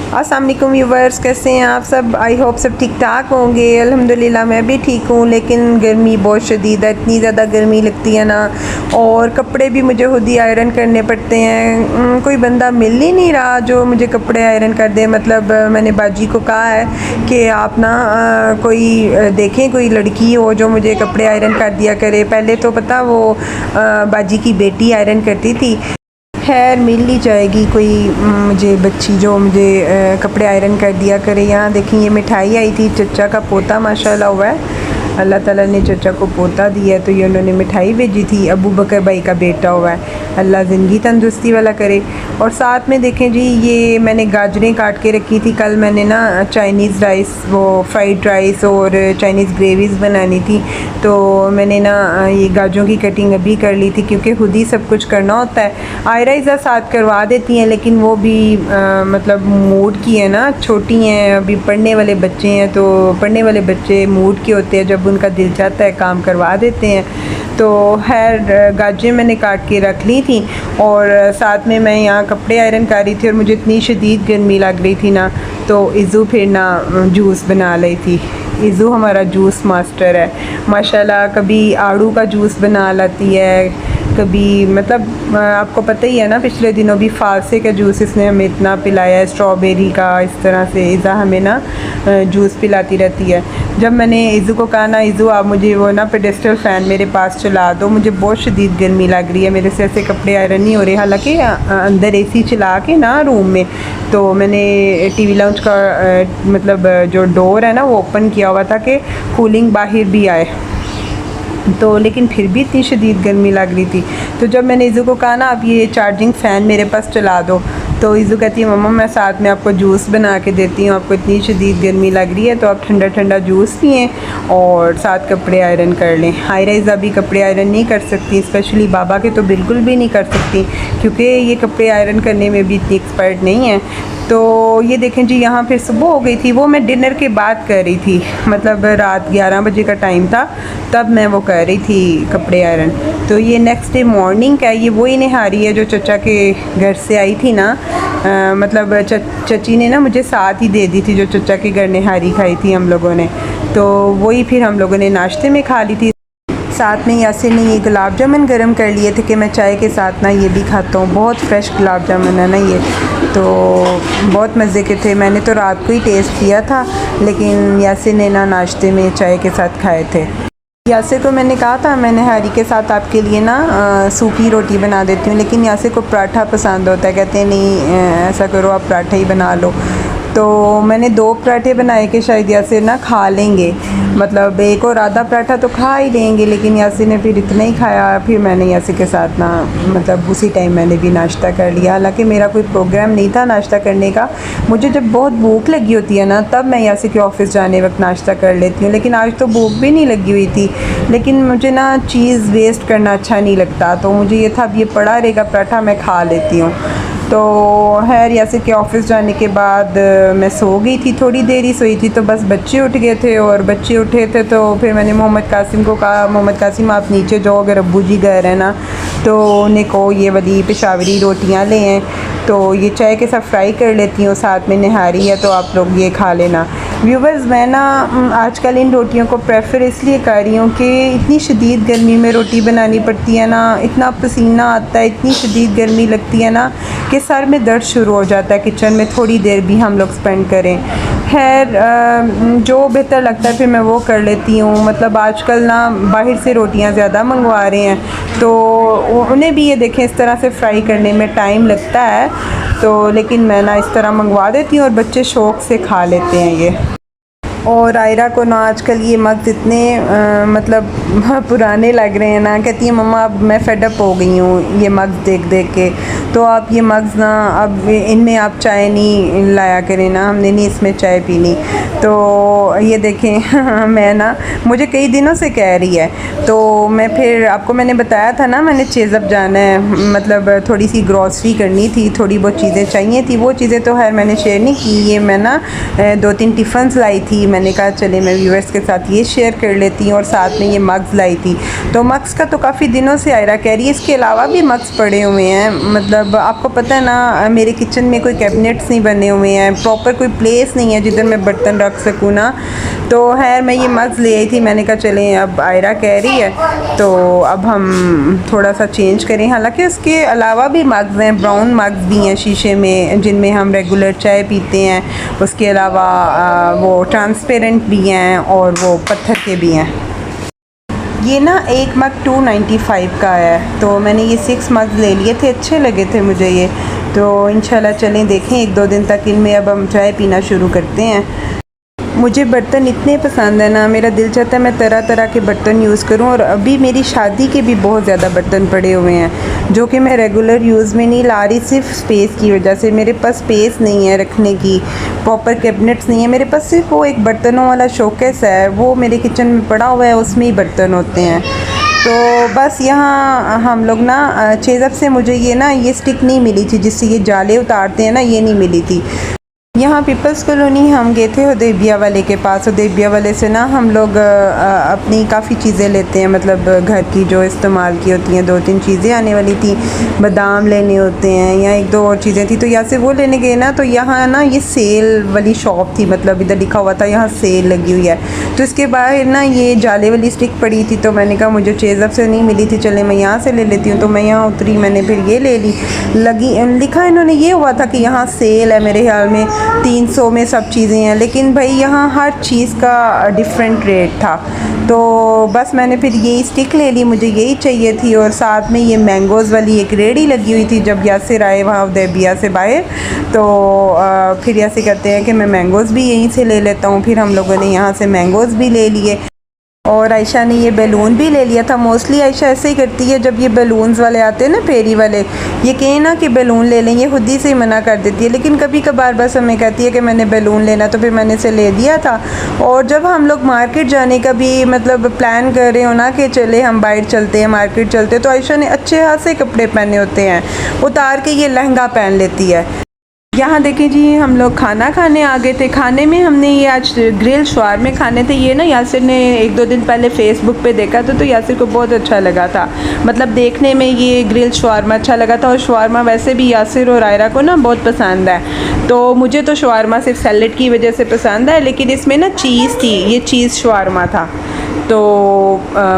अस्सलाम वालेकुम व्यूवर्स, कैसे हैं आप सब। आई होप सब ठीक ठाक होंगे। अल्हम्दुलिल्लाह मैं भी ठीक हूँ, लेकिन गर्मी बहुत शदीद है। इतनी ज़्यादा गर्मी लगती है ना, और कपड़े भी मुझे खुद ही आयरन करने पड़ते हैं। कोई बंदा मिल ही नहीं रहा जो मुझे कपड़े आयरन कर दे। मतलब मैंने बाजी को कहा है कि आप ना कोई देखें, कोई लड़की हो जो मुझे कपड़े आयरन कर दिया करे। पहले तो पता वो बाजी की बेटी आयरन करती थी। खैर मिल ही जाएगी कोई मुझे बच्ची जो मुझे कपड़े आयरन कर दिया करे। यहाँ देखिए ये मिठाई आई थी, चचा का पोता माशाल्लाह हुआ है। अल्लाह ताला ने चचा को पोता दिया, तो ये उन्होंने मिठाई भेजी थी। अबू बकर भाई का बेटा हुआ है, अल्लाह ज़िंदगी तंदुरुस्ती वाला करे। और साथ में देखें जी, ये मैंने गाजरें काट के रखी थी। कल मैंने ना चाइनीज़ राइस, वो फ्राइड राइस और चाइनीज़ ग्रेवीज़ बनानी थी, तो मैंने ना ये गाजरों की कटिंग अभी कर ली थी, क्योंकि खुद ही सब कुछ करना होता है। आयरा साथ करवा देती हैं, लेकिन वो भी मतलब मूड की है ना, छोटी हैं अभी, पढ़ने वाले बच्चे हैं, तो पढ़ने वाले बच्चे मूड के होते हैं, जब उनका दिल चाहता है काम करवा देते हैं। तो खैर गाजरें मैंने काट के रख ली थी, और साथ में मैं यहाँ कपड़े आयरन कर रही थी, और मुझे इतनी शदीद गर्मी लग रही थी ना, तो इज़ू फिर ना जूस बना ली थी। इज़ू हमारा जूस मास्टर है माशाल्लाह। कभी आड़ू का जूस बना लाती है, कभी मतलब आपको पता ही है ना, पिछले दिनों भी फालसे का जूस इसने हमें इतना पिलाया है, स्ट्रॉबेरी का। इस तरह से इज़ा हमें ना जूस पिलाती रहती है। जब मैंने इज़ू को कहा ना, इज़ू आप मुझे वो ना पेडेस्टल फ़ैन मेरे पास चला दो, मुझे बहुत शदीद गर्मी लग रही है, मेरे से ऐसे कपड़े आयरन नहीं हो रहे। हालांकि अंदर एसी चला के ना रूम में, तो मैंने टीवी लाउंज का मतलब जो डोर है ना वो ओपन किया हुआ था कि कूलिंग बाहर भी आए, तो लेकिन फिर भी इतनी शदीद गर्मी लग रही थी। तो जब मैंने इज़ू को कहा ना आप ये चार्जिंग फ़ैन मेरे पास चला दो, तो इज़ू कहती है मम्मा मैं साथ में आपको जूस बना के देती हूँ, आपको इतनी शदीद गर्मी लग रही है तो आप ठंडा ठंडा जूस पिएँ और साथ कपड़े आयरन कर लें। आयरा भी कपड़े आयरन नहीं कर सकती, स्पेशली बाबा के तो बिल्कुल भी नहीं कर सकती, क्योंकि ये कपड़े आयरन करने में भी इतनी एक्सपर्ट नहीं है। तो ये देखें जी, यहाँ फिर सुबह हो गई थी। वो मैं डिनर के बाद कर रही थी, मतलब रात 11 बजे का टाइम था, तब मैं वो कर रही थी कपड़े आयरन। तो ये नेक्स्ट डे मॉर्निंग का है। ये वही निहारी है जो चचा के घर से आई थी ना, मतलब चची ने ना मुझे साथ ही दे दी थी, जो चचा के घर निहारी खाई थी हम लोगों ने, तो वही फिर हम लोगों ने नाश्ते में खा ली थी। साथ में यासिर ने ये गुलाब जामुन गर्म कर लिए थे कि मैं चाय के साथ ना ये भी खाता हूँ। बहुत फ्रेश गुलाब जामुन है ना ये, तो बहुत मज़े के थे। मैंने तो रात को ही टेस्ट किया था, लेकिन यासिर ने ना नाश्ते में चाय के साथ खाए थे। यासिर को मैंने कहा था मैं नहारी के साथ आपके लिए ना सूखी रोटी बना देती हूँ, लेकिन यासिर को पराठा पसंद होता है। कहते हैं नहीं ऐसा करो आप पराठा ही बना लो। तो मैंने 2 पराठे बनाए कि शायद यासिर ना खा लेंगे, मतलब एक और आधा पराठा तो खा ही लेंगे, लेकिन यासिर ने फिर इतना ही खाया। फिर मैंने यासिर के साथ ना मतलब उसी टाइम मैंने भी नाश्ता कर लिया। हालांकि मेरा कोई प्रोग्राम नहीं था नाश्ता करने का। मुझे जब बहुत भूख लगी होती है ना, तब मैं यासिर के ऑफ़िस जाने वक्त नाश्ता कर लेती हूँ, लेकिन आज तो भूख भी नहीं लगी हुई थी। लेकिन मुझे ना चीज़ वेस्ट करना अच्छा नहीं लगता, तो मुझे ये था अब ये पड़ा रहेगा पराठा, मैं खा लेती हूँ। तो खैर यासिर के ऑफ़िस जाने के बाद मैं सो गई थी, थोड़ी देर ही सोई थी, तो बस बच्चे उठ गए थे, और बच्चे उठे थे तो फिर मैंने मोहम्मद कासिम को कहा मोहम्मद कासिम आप नीचे जाओ, अगर अब्बू जी घर है ना तो उन्हें को ये वाली पेशावरी रोटियां ले आएँ, तो ये चाय के साथ फ्राई कर लेती हूँ, साथ में निहारी है तो आप लोग ये खा लेना। व्यूवर्स मैं ना आजकल इन रोटियों को प्रेफर इसलिए कर रही हूँ कि इतनी शदीद गर्मी में रोटी बनानी पड़ती है ना, इतना पसीना आता है, इतनी शदीद गर्मी लगती है ना कि सर में दर्द शुरू हो जाता है किचन में थोड़ी देर भी हम लोग स्पेंड करें। खैर जो बेहतर लगता है फिर मैं वो कर लेती हूँ। मतलब आजकल ना बाहर से रोटियाँ ज़्यादा मंगवा रहे हैं, तो उन्हें भी ये देखें इस तरह से फ्राई करने में टाइम लगता है, तो लेकिन मैं ना इस तरह मंगवा देती हूँ और बच्चे शौक़ से खा लेते हैं ये। और आयरा को ना आजकल ये मग्ज़ इतने मतलब पुराने लग रहे हैं ना, कहती है मम्मा अब मैं फेडअप हो गई हूँ ये मग्ज़ देख देख के, तो आप ये मग्ज़ ना अब इनमें आप चाय नहीं लाया करें ना, हमने नहीं इसमें चाय पीनी। तो ये देखें मैं ना मुझे कई दिनों से कह रही है, तो मैं फिर आपको मैंने बताया था ना मैंने चेज़अप जाना है, मतलब थोड़ी सी ग्रॉसरी करनी थी, थोड़ी बहुत चीज़ें चाहिए थी, वो चीज़ें तो खैर मैंने शेयर नहीं की। ये मैं ना 2-3 टिफ़न्स लाई थी मैंने कहा चले मैं व्यूअर्स के साथ ये शेयर कर लेती हूँ। और साथ में ये मग्स लाई थी, तो मग्स का तो काफ़ी दिनों से आयरा कह रही है, इसके अलावा भी मग्स पड़े हुए हैं। मतलब आपको पता है ना, मेरे किचन में कोई कैबिनेट्स नहीं बने हुए हैं, प्रॉपर कोई प्लेस नहीं है जिधर मैं बर्तन रख सकूँ ना। तो खैर मैं ये मग्स ले आई थी, मैंने कहा चलें अब आयरा कह रही है तो अब हम थोड़ा सा चेंज करें। हालांकि उसके अलावा भी मग्स हैं, ब्राउन मग्स भी हैं शीशे में, जिनमें हम रेगुलर चाय पीते हैं। उसके अलावा वो ट्रांसपेरेंट भी हैं और वो पत्थर के भी हैं। ये ना एक मग 295 का है, तो मैंने ये 6 मग ले लिए थे, अच्छे लगे थे मुझे ये। तो इंशाल्लाह चलें देखें 1-2 दिन तक इनमें अब हम चाय पीना शुरू करते हैं। मुझे बर्तन इतने पसंद है ना, मेरा दिल चाहता है मैं तरह तरह के बर्तन यूज़ करूं। और अभी मेरी शादी के भी बहुत ज़्यादा बर्तन पड़े हुए हैं जो कि मैं रेगुलर यूज़ में नहीं ला रही, सिर्फ स्पेस की वजह से। मेरे पास स्पेस नहीं है रखने की, प्रॉपर कैबिनेट्स नहीं है मेरे पास। सिर्फ वो एक बर्तनों वाला शोकेस है, वो मेरे किचन में पड़ा हुआ है, उसमें ही बर्तन होते हैं। तो बस यहाँ हम लोग ना चेज़अप से मुझे ये स्टिक नहीं मिली थी जिससे ये जाले उतारते हैं ना, ये नहीं मिली थी। यहाँ पीपल्स कॉलोनी हम गए थे हुदैबिया वाले के पास। हुदैबिया वाले से ना हम लोग अपनी काफ़ी चीज़ें लेते हैं, मतलब घर की जो इस्तेमाल की होती हैं। 2-3 चीज़ें आने वाली थी, बादाम लेने होते हैं या 1-2 और चीज़ें थी, तो यहाँ से वो लेने गए ना। तो यहाँ ना ये सेल वाली शॉप थी, मतलब इधर लिखा हुआ था यहाँ सेल लगी हुई है। तो इसके बाहर ना ये जाले वाली स्टिक पड़ी थी, तो मैंने कहा मुझे चेज़अप से नहीं मिली थी, चले मैं यहाँ से ले लेती हूँ। तो मैं यहाँ उतरी, मैंने फिर ये ले ली। लिखा इन्होंने ये हुआ था कि यहाँ सेल है, मेरे ख्याल में 300 में सब चीज़ें हैं, लेकिन भाई यहाँ हर चीज़ का डिफरेंट रेट था। तो बस मैंने फिर ये स्टिक ले ली, मुझे यही चाहिए थी। और साथ में ये मैंगोज़ वाली एक रेडी लगी हुई थी जब यासिर आए वहाँ हुदैबिया से बाहर। तो फिर ऐसे कहते हैं कि मैं मैंगोज़ भी यहीं से ले लेता हूँ। फिर हम लोगों ने यहाँ से मैंगोज़ भी ले लिए और आयशा ने ये बैलून भी ले लिया था। मोस्टली आयशा ऐसे ही करती है, जब ये बैलून्स वाले आते हैं ना, फेरी वाले, ये कहें ना कि बैलून ले लें, ये खुद ही से ही मना कर देती है। लेकिन कभी कभार बस हमें कहती है कि मैंने बैलून लेना, तो फिर मैंने इसे ले दिया था। और जब हम लोग मार्केट जाने का भी मतलब प्लान कर रहे हो ना कि चले हम बाहर चलते हैं, मार्केट चलते हैं, तो आयशा ने अच्छे खासे कपड़े पहने होते हैं, उतार के ये लहंगा पहन लेती है। यहाँ देखें जी, हम लोग खाना खाने आ गए थे। खाने में हमने ये आज ग्रिल शवारमे खाने थे। ये ना यासिर ने 1-2 दिन पहले फ़ेसबुक पे देखा था, तो यासिर को बहुत अच्छा लगा था। मतलब देखने में ये ग्रिल शवारमा अच्छा लगा था। और शवारमा वैसे भी यासिर और आयरा को ना बहुत पसंद है। तो मुझे तो शवारमा सिर्फ सैलेड की वजह से पसंद है, लेकिन इसमें ना चीज़ थी, ये चीज़ शवारमा था, तो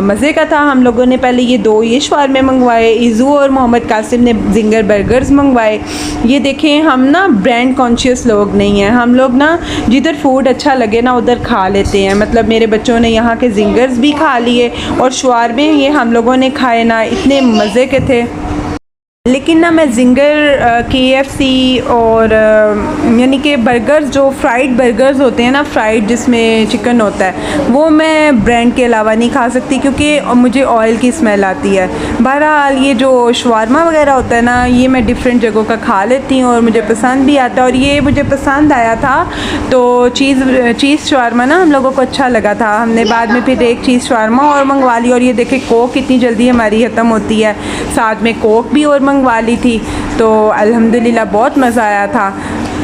मज़े का था। हम लोगों ने पहले ये 2 ये शवारमे मंगवाए, इज़ू और मोहम्मद कासिम ने जिंगर बर्गर्स मंगवाए। ये देखें, हम ना ब्रांड कॉन्शियस लोग नहीं हैं, हम लोग ना जिधर फूड अच्छा लगे ना उधर खा लेते हैं। मतलब मेरे बच्चों ने यहाँ के जिंगर्स भी खा लिए और शवारमे ये हम लोगों ने खाए ना, इतने मज़े के थे। लेकिन ना मैं जिंगर KFC और यानी कि बर्गर्स, जो फ्राइड बर्गर्स होते हैं ना, फ्राइड जिसमें चिकन होता है, वो मैं ब्रांड के अलावा नहीं खा सकती क्योंकि मुझे ऑयल की स्मेल आती है। बहरहाल ये जो शवारमा वगैरह होता है ना, ये मैं डिफरेंट जगहों का खा लेती हूँ और मुझे पसंद भी आता है। और ये मुझे पसंद आया था, तो चीज़ शवारमा ना हम लोगों को अच्छा लगा था। हमने बाद में फिर एक चीज़ शवारमा और मंगवा ली। और ये देखें, कोक इतनी जल्दी हमारी ख़त्म होती है, साथ में कोक भी और मंगवा ली थी। तो अल्हम्दुलिल्लाह बहुत मज़ा आया था।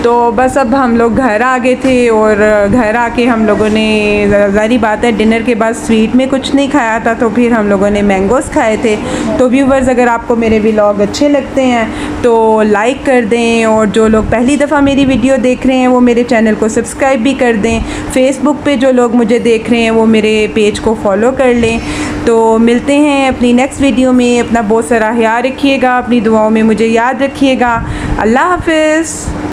तो बस अब हम लोग घर आ गए थे और घर आके हम लोगों ने, ज़ाहिर बात है डिनर के बाद स्वीट में कुछ नहीं खाया था, तो फिर हम लोगों ने मैंगोज़ खाए थे। तो व्यूवर्स, अगर आपको मेरे व्लॉग अच्छे लगते हैं तो लाइक कर दें, और जो लोग पहली दफ़ा मेरी वीडियो देख रहे हैं वो मेरे चैनल को सब्सक्राइब भी कर दें। फ़ेसबुक पे जो लोग मुझे देख रहे हैं वो मेरे पेज को फॉलो कर लें। तो मिलते हैं अपनी नेक्स्ट वीडियो में। अपना बहुत सारा ख्याल रखिएगा, अपनी दुआओं में मुझे याद रखिएगा। अल्लाह हाफ़िज़।